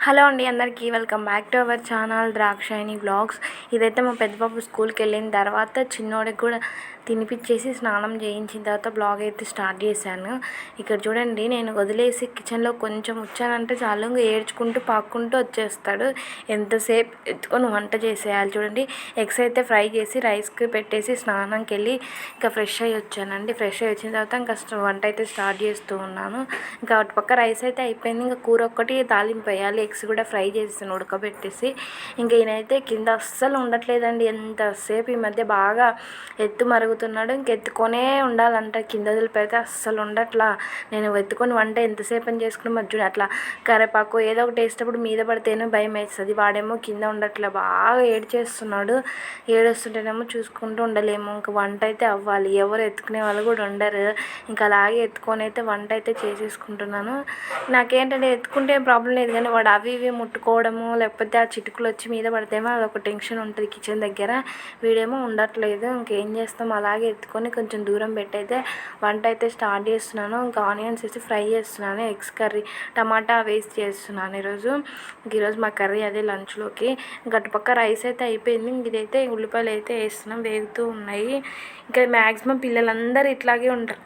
Hello అండి, అందరికీ welcome back to our channel Drakshayani vlogs. ఇదైతే మా పెద్ద బాబు స్కూల్కి వెళ్ళిన తర్వాత చిన్నోడికి కూడా తినిపించేసి స్నానం చేయించిన తర్వాత బ్లాగ్ అయితే స్టార్ట్ చేశాను. ఇక్కడ చూడండి, నేను వదిలేసి కిచెన్లో కొంచెం వచ్చానంటే చాలు ఏడ్చుకుంటూ పాక్కుంటూ వచ్చేస్తాడు. ఎంతసేపు ఎత్తుకొని వంట చేసేయాలి. చూడండి, ఎగ్స్ అయితే ఫ్రై చేసి రైస్కి పెట్టేసి స్నానంకి వెళ్ళి ఇంకా ఫ్రెష్ అయ్యి వచ్చానండి. ఫ్రెష్ అయ్యి వచ్చిన తర్వాత ఇంకా వంట అయితే స్టార్ట్ చేస్తూ ఉన్నాను. ఇంకా అటు పక్క రైస్ అయితే అయిపోయింది. ఇంకా కూర ఒక్కటి తాలింపు వేయాలి. ఎగ్స్ కూడా ఫ్రై చేస్తాను ఉడకబెట్టేసి. ఇంక ఈయనైతే కింద అస్సలు ఉండట్లేదండి. ఎంతసేపు ఈ మధ్య బాగా ఎత్తు మరుగుతున్నాడు. ఇంకెత్తుకొనే ఉండాలంట. కింద వదిలిపెడితే అస్సలు ఉండట్లా. నేను ఎత్తుకొని వంట ఎంతసేపు అని చేసుకుని మధ్య అట్లా కరేపాకు ఏదో ఒకటి వేసేటప్పుడు మీద పడితేనే భయం వేస్తుంది. వాడేమో కింద ఉండట్లా, బాగా ఏడ్చేస్తున్నాడు. ఏడుస్తుంటేనేమో చూసుకుంటూ ఉండలేము. ఇంక వంట అయితే అవ్వాలి. ఎవరు ఎత్తుకునే వాళ్ళు కూడా ఉండరు. ఇంకా అలాగే ఎత్తుకొని అయితే వంట అయితే చేసేసుకుంటున్నాను. నాకేంటంటే ఎత్తుకుంటే ఏం ప్రాబ్లం లేదు, కానీ వాడు అవి ఇవి ముట్టుకోవడము లేకపోతే ఆ చిటుకులు వచ్చి మీద పడితేమో అదొక టెన్షన్ ఉంటుంది కిచెన్ దగ్గర. వీడేమో ఉండట్లేదు. ఇంకేం చేస్తాం, అలాగే ఎత్తుకొని కొంచెం దూరం పెట్టయితే వంట అయితే స్టార్ట్ చేస్తున్నాను. ఇంకా ఆనియన్స్ వేసి ఫ్రై చేస్తున్నాను. ఎగ్స్ కర్రీ టమాటా వేసి చేస్తున్నాను ఈరోజు మా కర్రీ అదే లంచ్లోకి. గట్టుపక్క రైస్ అయితే అయిపోయింది. ఇదైతే ఉల్లిపాయలు అయితే వేస్తున్నాం, వేగుతూ ఉన్నాయి. ఇంకా మ్యాక్సిమం పిల్లలందరూ ఇట్లాగే ఉంటారు.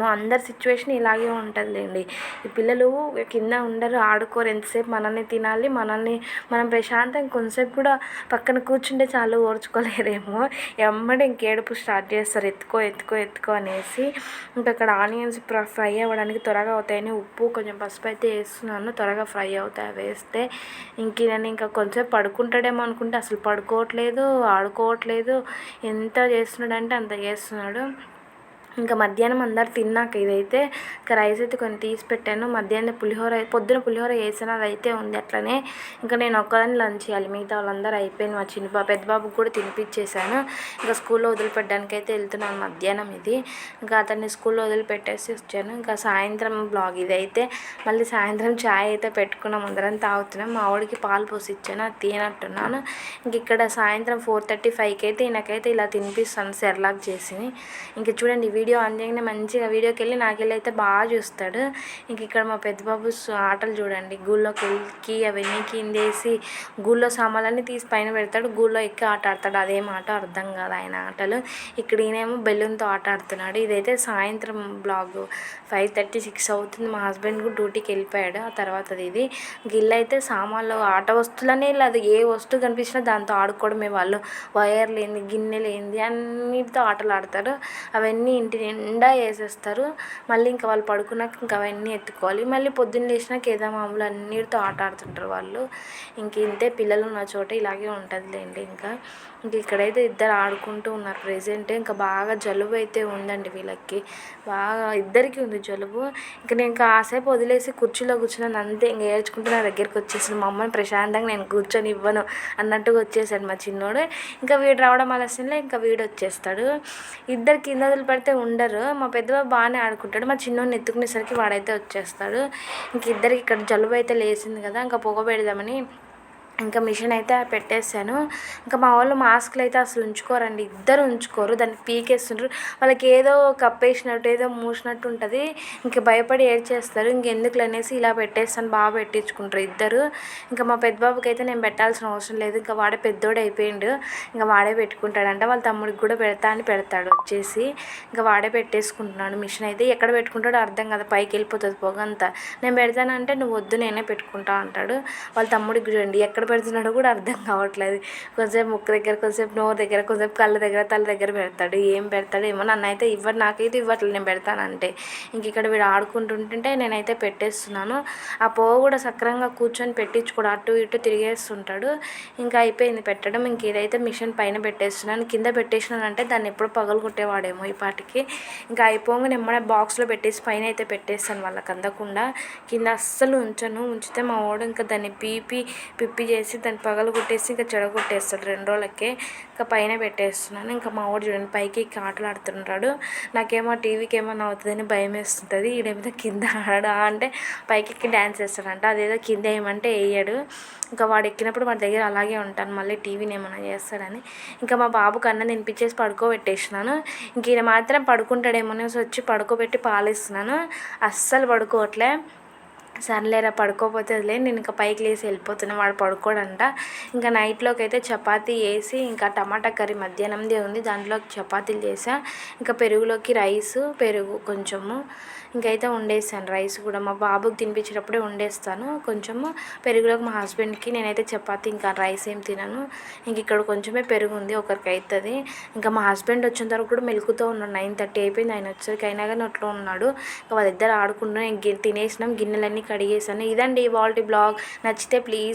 మా అందరి సిచ్యువేషన్ ఇలాగే ఉంటుందిలేండి. ఈ పిల్లలు కింద ఉండరు, ఆడుకోరు. ఎంతసేపు మనల్ని తినాలి, మనం ప్రశాంతంగా కొంతసేపు కూడా పక్కన కూర్చుంటే చాలు ఓర్చుకోలేరేమో. ఎమ్మడే ఇంకేడుపు స్టార్ట్ చేస్తారు, ఎత్తుకో అనేసి. ఇంకా అక్కడ ఆనియన్స్ ఫ్రై అవ్వడానికి త్వరగా అవుతాయని ఉప్పు కొంచెం పసుపు అయితే వేస్తున్నాను. త్వరగా ఫ్రై అవుతాయి వేస్తే. నేను ఇంకా కొంచెంసేపు పడుకుంటాడేమో అనుకుంటే అసలు పడుకోవట్లేదు, ఆడుకోవట్లేదు. ఎంత చేస్తున్నాడంటే అంత చేస్తున్నాడు. ఇంకా మధ్యాహ్నం అందరు తిన్నాక ఇదైతే ఇంకా రైస్ అయితే కొన్ని తీసి పెట్టాను. మధ్యాహ్నం పొద్దున పులిహోర వేసాను, అది అయితే ఉంది అట్లనే. ఇంకా నేను ఒక్కదాన్ని లంచ్ చేయాలి. మిగతా వాళ్ళందరూ అయిపోయింది. మా పెద్ద బాబుకి కూడా తినిపించేశాను. ఇంకా స్కూల్లో వదిలిపెట్టడానికి అయితే వెళ్తున్నాను మధ్యాహ్నం ఇది. ఇంకా అతన్ని స్కూల్లో వదిలిపెట్టేసి వచ్చాను. ఇంకా సాయంత్రం బ్లాగ్ ఇదైతే. మళ్ళీ సాయంత్రం ఛాయ్ అయితే పెట్టుకున్నాం, అందరం తాగుతున్నాం. మా వాడికి పాలు పోసి ఇచ్చాను, అది తీయనట్టున్నాను. ఇంక ఇక్కడ సాయంత్రం 4:35కి అయితే ఈయనకైతే ఇలా తినిపిస్తాను సెర్లాక్ చేసి. ఇంక చూడండి, వీడియో ఆన్ చేయగానే మంచిగా వీడియోకి వెళ్ళి నాకెళ్ళి అయితే బాగా చూస్తాడు. ఇంక ఇక్కడ మా పెద్ద బాబు ఆటలు చూడండి. గూళ్ళోకి వెళ్ళి అవన్నీ కిందేసి గూళ్ళో సామాన్లన్నీ తీసి పైన పెడతాడు. గూళ్ళో ఎక్కి ఆట ఆడతాడు. అదేం ఆట అర్థం కాదు ఆయన ఆటలు. ఇక్కడ ఈయనేమో బెలూన్తో ఆట ఆడుతున్నాడు. ఇదైతే సాయంత్రం బ్లాగ్. 5:36 అవుతుంది. మా హస్బెండ్ కూడా డ్యూటీకి వెళ్ళిపోయాడు. ఆ తర్వాత ఇది గిల్లు అయితే సామాన్లు ఆట వస్తువులనే లేదు, ఏ వస్తువు కనిపించినా దాంతో ఆడుకోవడమే. వాళ్ళు వైర్లు ఏంది, గిన్నెలు ఏంది, అన్నిటితో ఆటలు ఆడతారు. అవన్నీ ఇంటి నిండా వేసేస్తారు. మళ్ళీ ఇంకా వాళ్ళు పడుకున్నాక ఇంకా అవన్నీ ఎత్తుకోవాలి. మళ్ళీ పొద్దున్న లేచినాక ఏదో మామూలు అన్నిటితో ఆట ఆడుతుంటారు వాళ్ళు. ఇంతే పిల్లలు ఉన్న చోట ఇలాగే ఉంటుందిలేండి. ఇంకా ఇక్కడైతే ఇద్దరు ఆడుకుంటూ ఉన్నారు ప్రెజెంట్. ఇంకా బాగా జలుబు అయితే ఉందండి వీళ్ళకి, బాగా ఇద్దరికి ఉంది జలుబు. ఇంకా నేను కాసేపు వదిలేసి కుర్చీలో కూర్చున్నాను అంతే. ఇంకా ఏడ్చుకుంటూ నా దగ్గరికి వచ్చేసాను. మా అమ్మని ప్రశాంతంగా నేను కూర్చొని ఇవ్వను అన్నట్టుగా వచ్చేసాడు మా చిన్నోడు. ఇంకా వీడు రావడం ఆలస్యంలో ఇంకా వీడు వచ్చేస్తాడు. ఇద్దరు కింద వదిలిపెడితే ఉండరు. మా పెద్దబాబు బాగానే ఆడుకుంటాడు. మా చిన్నోడిని ఎత్తుకునేసరికి వాడైతే వచ్చేస్తాడు. ఇంక ఇద్దరికి ఇక్కడ జలుబు అయితే లేచింది కదా, ఇంకా పొగ పెడదామని ఇంకా మిషన్ అయితే పెట్టేశాను. ఇంకా మా వాళ్ళు మాస్కులు అయితే అసలు ఉంచుకోరండి, ఇద్దరు ఉంచుకోరు. దాన్ని పీకేస్తుంటారు. వాళ్ళకి ఏదో కప్పేసినట్టు ఏదో మూసినట్టు ఉంటుంది. ఇంక భయపడి ఏడ్చేస్తారు. ఇంకెందుకు అనేసి ఇలా పెట్టేస్తాను, బాగా పెట్టించుకుంటారు ఇద్దరు. ఇంకా మా పెద్ద బాబుకి అయితే నేను పెట్టాల్సిన అవసరం లేదు. ఇంకా వాడే పెద్దోడు అయిపోయిండు. ఇంకా వాడే పెట్టుకుంటాడంట. వాళ్ళ తమ్ముడికి కూడా పెడతాడు వచ్చేసి. ఇంకా వాడే పెట్టేసుకుంటున్నాడు మిషన్ అయితే. ఎక్కడ పెట్టుకుంటాడో అర్థం కదా, పైకి వెళ్ళిపోతుంది పొగ అంతా. నేను పెడతానంటే నువ్వు వద్దు నేనే పెట్టుకుంటా అంటాడు. వాళ్ళ తమ్ముడికి చూడండి ఎక్కడ పెడుతున్నాడో కూడా అర్థం కావట్లేదు. కొంచెంసేపు ముక్కు దగ్గర, కొంచెంసేపు నోరు దగ్గర, కొంచెంసేపు కళ్ళ దగ్గర, తల దగ్గర పెడతాడు. ఏం పెడతాడు ఏమో. నన్ను అయితే నాకైతే ఇవ్వట్లేదు నేను పెడతానంటే. ఇంక ఇక్కడ వీడు ఆడుకుంటుంటే నేనైతే పెట్టేస్తున్నాను. ఆ పోవ కూడా సక్రంగా కూర్చొని పెట్టించుకోడు, అటు ఇటు తిరిగేస్తుంటాడు. ఇంకా అయిపోయింది పెట్టడం. ఇంక ఇదైతే మిషన్ పైన పెట్టేస్తున్నాను. కింద పెట్టేసినానంటే దాన్ని ఎప్పుడు పగలు కొట్టేవాడేమో ఈ పాటికి. ఇంకా అయిపోగా నేను బాక్స్లో పెట్టేసి పైన అయితే పెట్టేస్తాను వాళ్ళకి అందకుండా. కింద అస్సలు ఉంచితే మా వాడు ఇంకా దాన్ని పిప్పి చేసి దాన్ని పగలు కొట్టేసి ఇంకా చెడగొట్టేస్తాడు 2 రోజులకే. ఇంకా పైన పెట్టేస్తున్నాను. ఇంకా మా వాడు చూడండి పైకి ఆటలు ఆడుతుంటాడు. నాకేమో టీవీకి ఏమన్నా అవుతుందని భయం వేస్తుంటుంది. ఈడేమిదో కింద ఆడా అంటే పైకి ఎక్కి డ్యాన్స్ వేస్తాడంట. అదేదో కింద వేయమంటే వేయడు. ఇంకా వాడు ఎక్కినప్పుడు వాడి దగ్గర అలాగే ఉంటాను, మళ్ళీ టీవీని ఏమైనా చేస్తాడని. ఇంకా మా బాబుకి అన్నం తినిపించేసి పడుకోబెట్టేసినాను. ఇంక ఈయన మాత్రం పడుకుంటాడేమో అనేసి వచ్చి పడుకోబెట్టి పాలిస్తున్నాను. అస్సలు పడుకోవట్లే. సర్లేరా పడుకోపోతే వదిలే, నేను ఇంకా పైకి లేసి వెళ్ళిపోతున్నా, వాడు పడుకోడంట. ఇంకా నైట్లోకి అయితే చపాతీ వేసి ఇంకా టమాటా కర్రీ మధ్యాహ్నందే ఉంది, దాంట్లోకి చపాతీలు చేసా. ఇంకా పెరుగులోకి రైసు పెరుగు కొంచెము ఇంకైతే వండేసాను. రైస్ కూడా మా బాబుకి తినిపించేటప్పుడే వండేస్తాను కొంచెము. పెరుగులోకి మా హస్బెండ్కి, నేనైతే చపాతీ ఇంకా రైస్ ఏం తినను. ఇంక ఇక్కడ కొంచెమే పెరుగు ఉంది, ఒకరికి అవుతుంది. ఇంకా మా హస్బెండ్ వచ్చేంత వరకు కూడా మెలుకుతూ ఉన్నాడు. 9:30 అయిపోయింది ఆయన వచ్చేసరికి, అయినా కానీ అట్లా ఉన్నాడు. ఇంకా వాళ్ళిద్దరు ఆడుకుంటున్నాం. తినేసినాం, గిన్నెలన్నీ కడిగేసాను. ఇదండి ఇవాల్టి బ్లాగ్. నచ్చితే ప్లీజ్